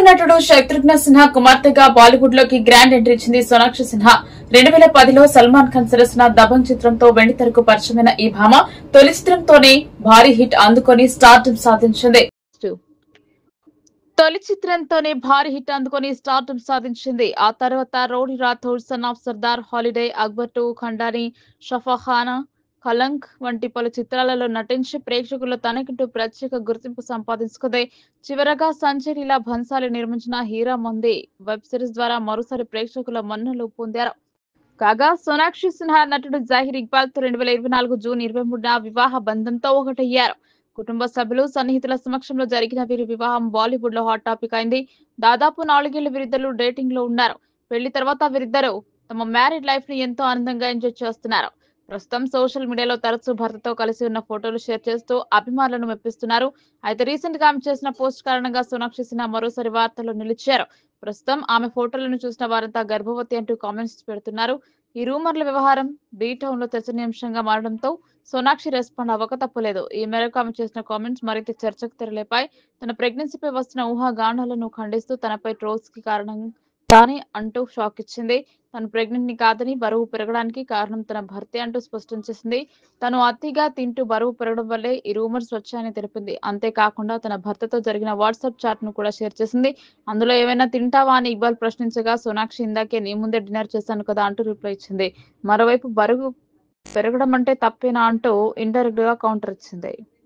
ప్రముఖ నటుడు శత్రుఘ్న సిన్హా కుమార్తెగా బాలీవుడ్ లోకి గ్రాండ్ ఎంట్రీ ఇచ్చింది సోనాక్షి సిన్హా. 2010లో సల్మాన్ ఖాన్ సరసన దబంగ్ చిత్రంతో వెండితెరకు పరిచయమైన ఈ భామ తొలి చిత్రంతోనే భారీ హిట్ అందుకొని స్టార్డమ్ సాధించింది. ఆ తర్వాత rowdy Rathod, son of Sardar, holiday, Akbar 2, ఖండాని, Shafakhana, Kalank వంటి పలు చిత్రాలలో నటించి ప్రేక్షకుల్లో తనకంటూ ప్రత్యేక గుర్తింపు సంపాదించుకుంది. చివరగా సంజయ్ లీలా భన్సాలి నిర్మించిన హీరా మంది వెబ్ సిరీస్ ద్వారా మరోసారి ప్రేక్షకుల మన్ననలు పొందారు. కాగా సోనాక్షి సిన్హా నటుడు జహీర్ ఇక్బాల్ తో 2024 జూన్ 23న వివాహ బంధంతో ఒకటయ్యారు. కుటుంబ సభ్యులు, సన్నిహితుల సమక్షంలో జరిగిన వీరి వివాహం బాలీవుడ్ లో హాట్ టాపిక్ అయింది. దాదాపు 4 ఏళ్ల వీరిద్దరూ డేటింగ్ లో ఉన్నారు. పెళ్లి తర్వాత వీరిద్దరూ తమ మ్యారీడ్ లైఫ్ ని ఎంతో ఆనందంగా ఎంజాయ్ చేస్తున్నారు. ప్రస్తుతం సోషల్ మీడియాలో తరచూ భర్తతో కలిసి ఉన్న ఫోటోలు షేర్ చేస్తూ అభిమానులను మెప్పిస్తున్నారు. అయితే రీసెంట్ గా ఆమె చేసిన పోస్ట్ కారణంగా సోనాక్షి సిన్హా మరోసారి వార్తల్లో నిలిచారు. ప్రస్తుతం ఆమె ఫోటోలను చూసిన వారంతా గర్భవతి అంటూ కామెంట్స్ పెడుతున్నారు. ఈ రూమర్ల వ్యవహారం బీ టౌన్ లో చర్చనీయాంశంగా మారడంతో సోనాక్షి రెస్పాండ్ అవ్వక తప్పలేదు. ఈ మేరకు ఆమె చేసిన కామెంట్స్ మరింత చర్చకు తెరలేపాయి. తన ప్రెగ్నెన్సీపై వస్తున్న ఊహాగానాలను ఖండిస్తూ తనపై ట్రోల్స్ కి కారణం తానే అంటూ షాక్ ఇచ్చింది. తను ప్రెగ్నెంట్ ని కాదని, బరువు పెరగడానికి కారణం తన భర్తే అంటూ స్పష్టం చేసింది. తను అతిగా తింటూ బరువు పెరగడం వల్లే ఈ రూమర్స్ వచ్చాయని తెలిపింది. అంతేకాకుండా తన భర్తతో జరిగిన వాట్సాప్ చాట్ ను కూడా షేర్ చేసింది. అందులో ఏమైనా తింటావా అని ఇక్బాల్ ప్రశ్నించగా సోనాక్షి ఇందాకే నీ ముందే డిన్నర్ చేశాను కదా అంటూ రిప్లై ఇచ్చింది. మరోవైపు బరువు పెరగడం అంటే తప్పేనా అంటూ ఇండైరెక్ట్ గా కౌంటర్ ఇచ్చింది.